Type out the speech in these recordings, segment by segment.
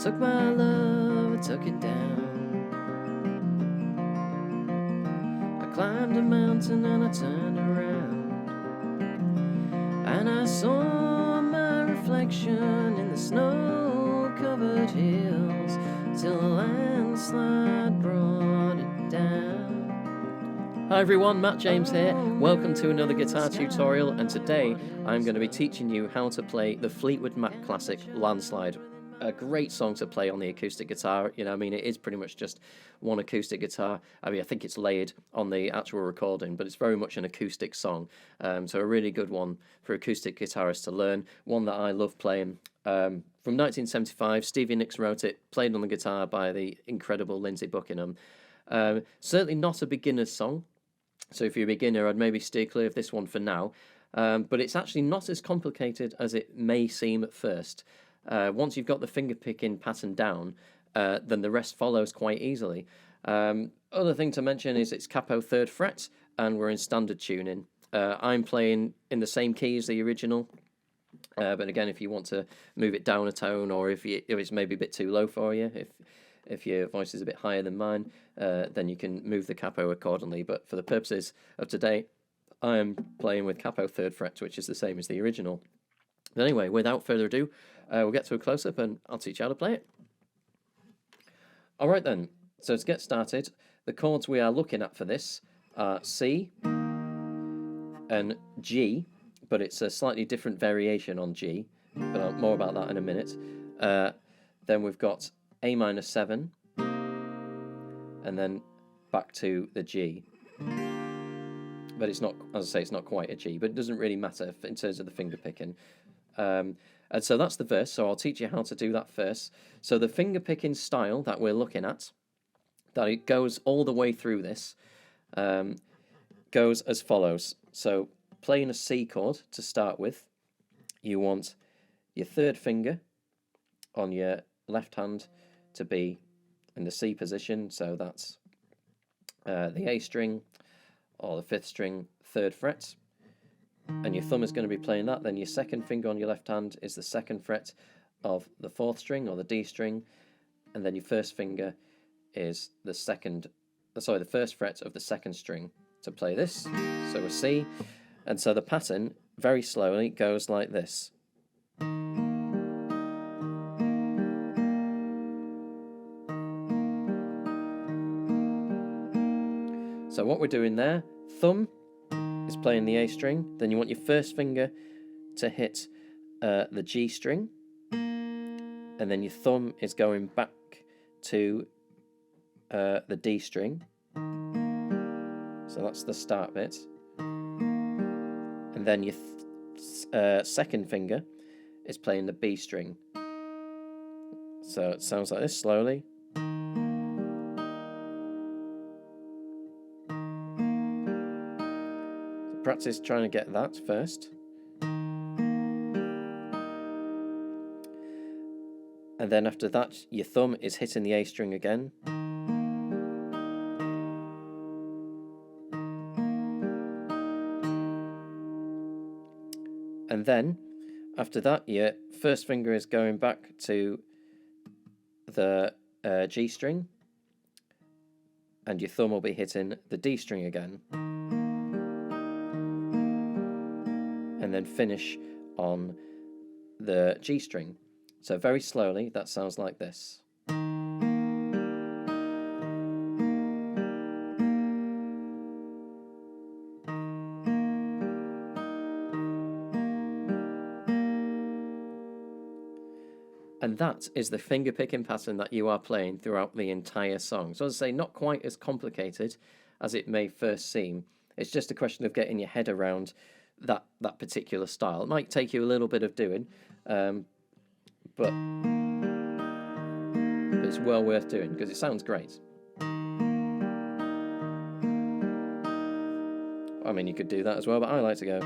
took my love, I took it down. I climbed a mountain and I turned around, and I saw my reflection in the snow-covered hills, till a landslide brought it down. Hi everyone, Matt James here. Welcome to another guitar tutorial, and today I'm going to be teaching you how to play the Fleetwood Mac classic Landslide. A great song to play on the acoustic guitar. It is pretty much just one acoustic guitar. I think it's layered on the actual recording, but it's very much an acoustic song. So a really good one for acoustic guitarists to learn. One that I love playing. From 1975, Stevie Nicks wrote it, played on the guitar by the incredible Lindsey Buckingham. Certainly not a beginner's song. So if you're a beginner, I'd maybe steer clear of this one for now. But it's actually not as complicated as it may seem at first. Once you've got the finger-picking pattern down, then the rest follows quite easily. Other thing to mention is it's capo 3rd fret, and we're in standard tuning. I'm playing in the same key as the original, but again, if you want to move it down a tone, or if it's maybe a bit too low for you, if your voice is a bit higher than mine, then you can move the capo accordingly. But for the purposes of today, I am playing with capo 3rd fret, which is the same as the original. But anyway, without further ado, we'll get to a close-up and I'll teach you how to play it. Alright then, so to get started, the chords we are looking at for this are C and G, but it's a slightly different variation on G, but more about that in a minute. Then we've got A minor 7, and then back to the G. But it's not, as I say, it's not quite a G, but it doesn't really matter in terms of the finger picking. And so that's the verse, so I'll teach you how to do that first. So the finger picking style that we're looking at, that it goes all the way through this, goes as follows. So playing a C chord to start with, you want your 3rd finger on your left hand to be in the C position, so that's the A string or the 5th string, 3rd fret, and your thumb is going to be playing that. Then your 2nd finger on your left hand is the 2nd fret of the 4th string or the D string, and then your 1st finger is the 1st fret of the 2nd string to play this, so a C. And so the pattern very slowly goes like this. So what we're doing there, thumb is playing the A string, then you want your 1st finger to hit the G string, and then your thumb is going back to the D string, so that's the start bit, and then your 2nd finger is playing the B string. So it sounds like this slowly. Practice trying to get that first. And then after that, your thumb is hitting the A string again. And then, after that, your 1st finger is going back to the G string, and your thumb will be hitting the D string again. And then finish on the G string. So very slowly, that sounds like this. And that is the finger picking pattern that you are playing throughout the entire song. So as I say, not quite as complicated as it may first seem. It's just a question of getting your head around that particular style. It might take you a little bit of doing, but it's well worth doing because it sounds great. I mean, you could do that as well, but I like to go.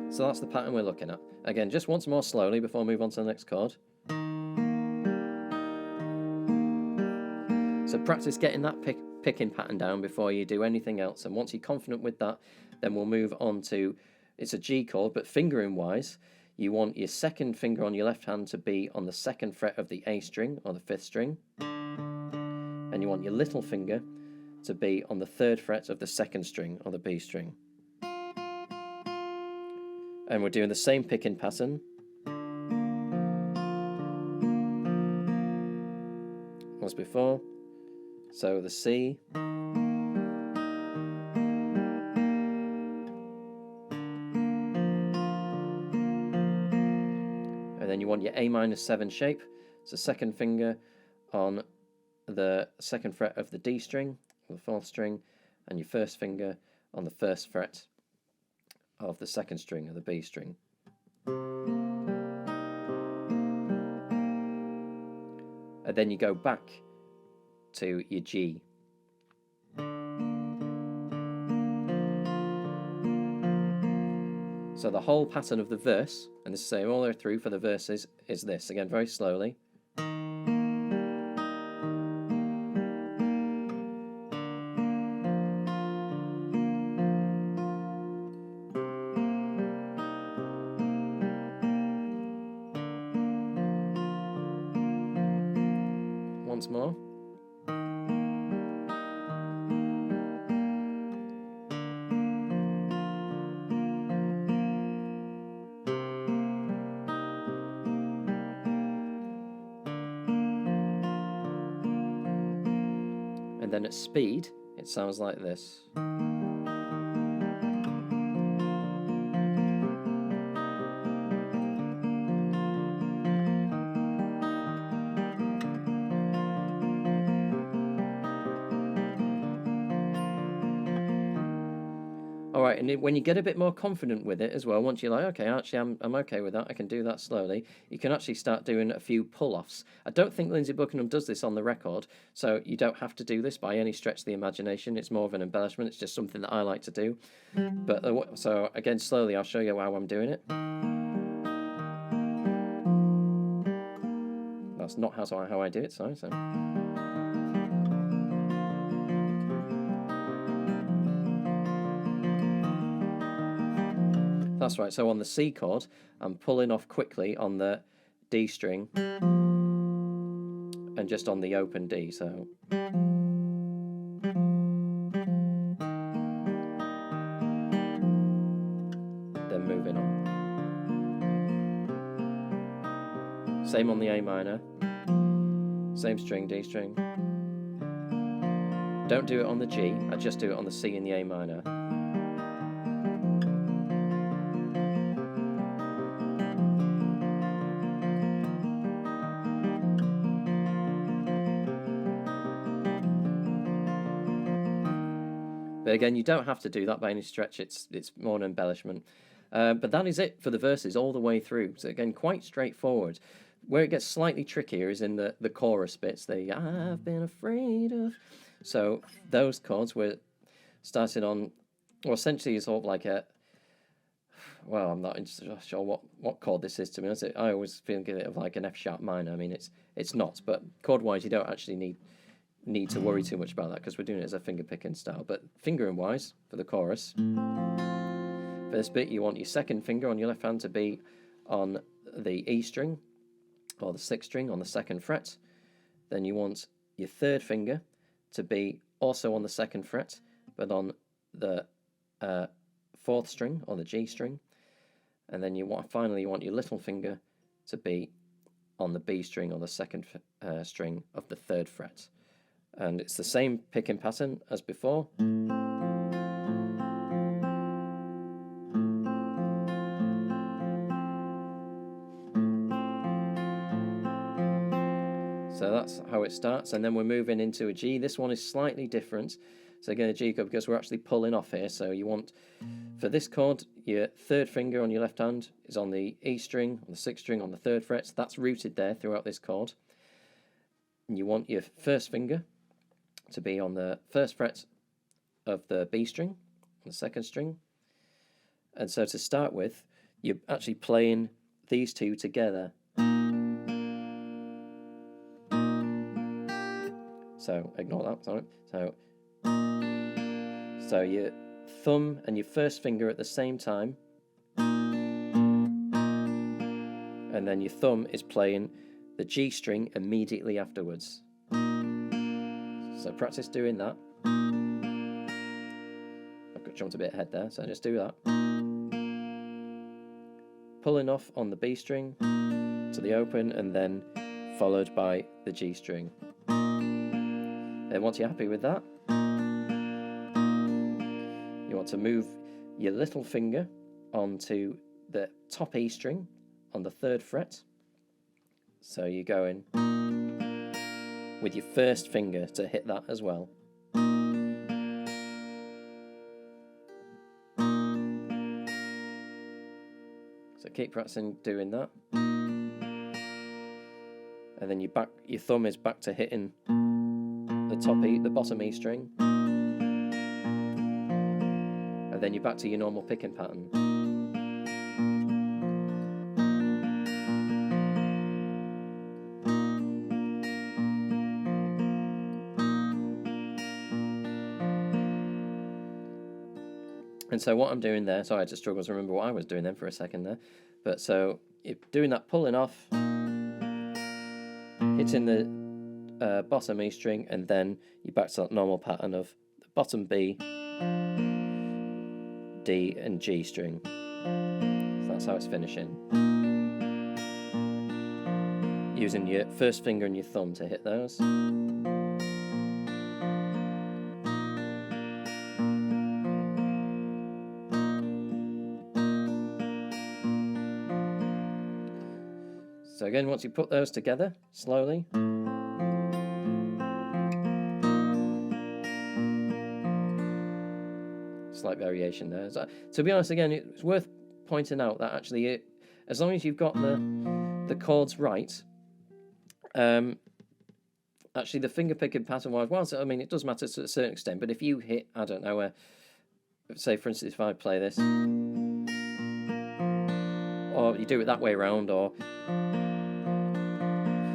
So that's the pattern we're looking at. Again, just once more slowly before I move on to the next chord. So practice getting that picking pattern down before you do anything else, and once you're confident with that, then we'll move on to, it's a G chord, but fingering wise, you want your second finger on your left hand to be on the 2nd fret of the A string or the 5th string, and you want your little finger to be on the 3rd fret of the 2nd string or the B string. And we're doing the same picking pattern as before. So the C, and then you want your A minor 7 shape. So 2nd finger on the 2nd fret of the D string, or the 4th string, and your 1st finger on the 1st fret of the 2nd string, or the B string. And then you go back to your G. So the whole pattern of the verse, and this is the same all the way through for the verses, is this. Again, very slowly. Once more. And then at speed, it sounds like this. Alright, and when you get a bit more confident with it as well, once you're like, okay, actually I'm okay with that, I can do that slowly, you can actually start doing a few pull-offs. I don't think Lindsey Buckingham does this on the record, so you don't have to do this by any stretch of the imagination. It's more of an embellishment, it's just something that I like to do. But so again, slowly, I'll show you how I'm doing it. That's not how I do it, sorry. So. That's right, so on the C chord, I'm pulling off quickly on the D string and just on the open D, so. Then moving on. Same on the A minor, same string, D string. Don't do it on the G, I just do it on the C and the A minor. But again, you don't have to do that by any stretch, it's more an embellishment. But that is it for the verses all the way through. So again, quite straightforward. Where it gets slightly trickier is in the chorus bits, the I've been afraid of. So those chords we're starting on, well, essentially it's sort of like a, well, I'm not sure what chord this is, to be honest. I always think of it of like an F sharp minor. I mean, it's not, but chord-wise you don't actually need to worry too much about that because we're doing it as a finger picking style. But fingering wise for the chorus, for this bit you want your 2nd finger on your left hand to be on the E string or the 6th string on the 2nd fret. Then you want your 3rd finger to be also on the 2nd fret but on the 4th string or the G string. And then finally you want your little finger to be on the B string or the 2nd string of the 3rd fret. And it's the same picking pattern as before. So that's how it starts, and then we're moving into a G. This one is slightly different. So again, a G chord, because we're actually pulling off here. So you want, for this chord, your 3rd finger on your left hand is on the E string, on the 6th string, on the 3rd fret. So that's rooted there throughout this chord. And you want your 1st finger to be on the 1st fret of the B string, on the 2nd string. And so to start with, you're actually playing these two together. So ignore that, sorry. So your thumb and your 1st finger at the same time. and then your thumb is playing the G string immediately afterwards. So practice doing that. I've got jumped a bit ahead there, so just do that. Pulling off on the B string to the open, and then followed by the G string. Then once you're happy with that, you want to move your little finger onto the top E string on the 3rd fret. So you're going with your first finger to hit that as well. So keep practicing doing that. And then your thumb is back to hitting the top E, the bottom E string. And then you're back to your normal picking pattern. And so what I'm doing there, sorry, I just struggled to remember what I was doing then for a second there. But so you're doing that pulling off, hitting the bottom E string, and then you're back to that normal pattern of the bottom B, D and G string. So that's how it's finishing. Using your first finger and your thumb to hit those. So again, once you put those together, slowly. Slight variation there. So, to be honest, again, it's worth pointing out that actually, as long as you've got the chords right, actually the finger picking pattern wise, well, I mean, it does matter to a certain extent, but if you hit, I don't know, say for instance, if I play this, or you do it that way around, or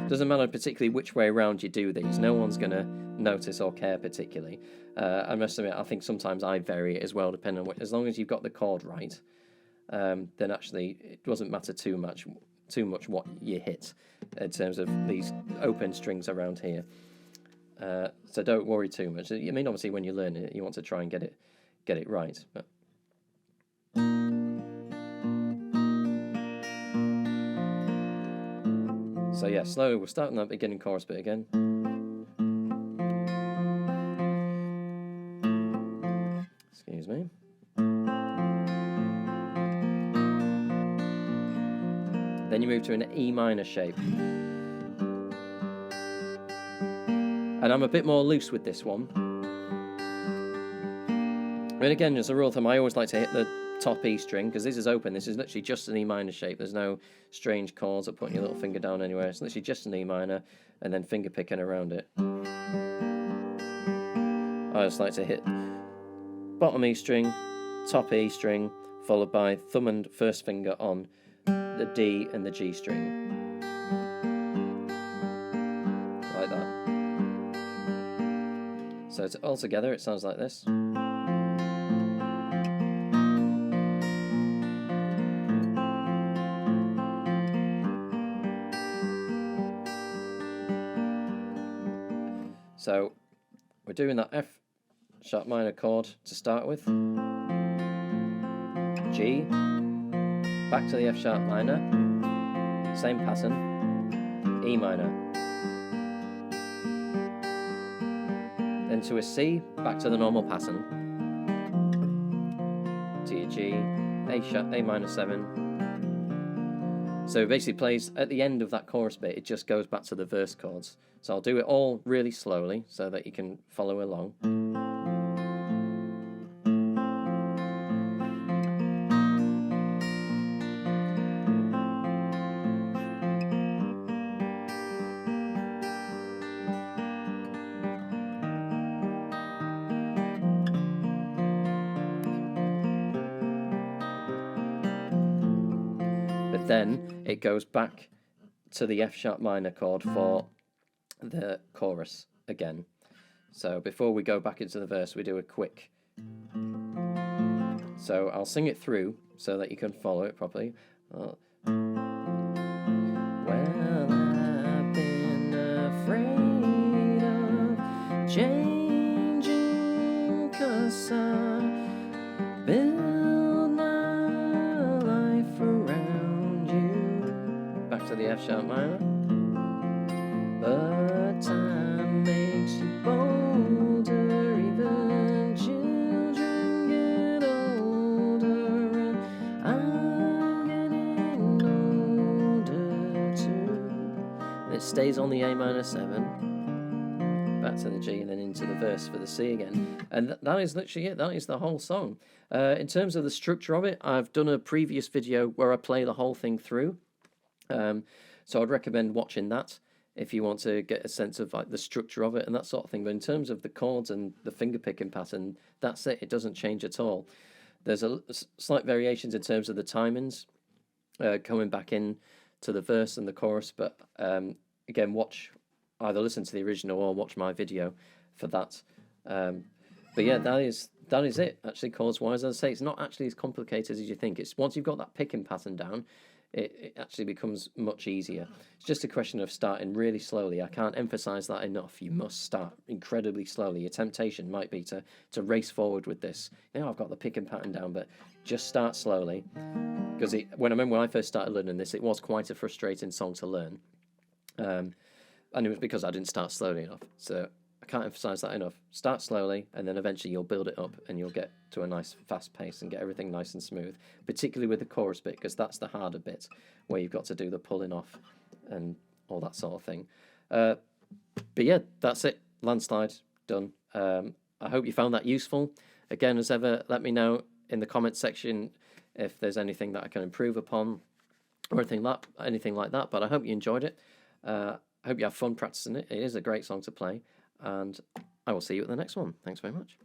doesn't matter particularly which way around you do these, no one's going to notice or care particularly. I must admit, I think sometimes I vary it as well, depending on what, as long as you've got the chord right, then actually it doesn't matter too much what you hit in terms of these open strings around here. So don't worry too much. I mean, obviously when you're learning it, you want to try and get it right. But so yeah, slowly we'll start on that beginning chorus bit again. Excuse me. Then you move to an E minor shape. And I'm a bit more loose with this one. And again, as a rule of thumb, I always like to hit the top E string, because this is open. This is literally just an E minor shape. There's no strange chords or putting your little finger down anywhere. It's literally just an E minor and then finger picking around it. I just like to hit bottom E string, top E string, followed by thumb and first finger on the D and the G string. Like that. So it's all together, it sounds like this. So we're doing that F sharp minor chord to start with, G, back to the F sharp minor, same pattern, E minor, then to a C, back to the normal pattern, to your G, A minor 7. So it basically plays at the end of that chorus bit, it just goes back to the verse chords. So I'll do it all really slowly so that you can follow along. But then it goes back to the F sharp minor chord for the chorus again. So before we go back into the verse, we do a quick. So I'll sing it through so that you can follow it properly. changing, 'cause I build my life around you. Back to the F sharp minor. But time makes you bolder, even children get older, and I'm getting older too. And it stays on the A minor 7, back to the G, and then into the verse for the C again. And that is literally it. That is the whole song. In terms of the structure of it, I've done a previous video where I play the whole thing through. So I'd recommend watching that if you want to get a sense of like the structure of it and that sort of thing. But in terms of the chords and the finger picking pattern, that's it. It doesn't change at all. There's a slight variations in terms of the timings coming back in to the verse and the chorus. But again, either listen to the original or watch my video for that. But yeah, that is it. Actually, chords wise, as I say, it's not actually as complicated as you think. It's once you've got that picking pattern down, it actually becomes much easier. It's just a question of starting really slowly. I can't emphasize that enough. You must start incredibly slowly. Your temptation might be to race forward with this. You know, I've got the picking pattern down, but just start slowly. Because when I first started learning this, it was quite a frustrating song to learn. And it was because I didn't start slowly enough. So I can't emphasize that enough. Start slowly, and then eventually you'll build it up and you'll get to a nice fast pace and get everything nice and smooth, particularly with the chorus bit, because that's the harder bit where you've got to do the pulling off and all that sort of thing. But yeah, that's it. Landslide, done. I hope you found that useful. Again, as ever, let me know in the comments section if there's anything that I can improve upon or anything like that. But I hope you enjoyed it. I hope you have fun practicing it. It is a great song to play. And I will see you at the next one. Thanks very much.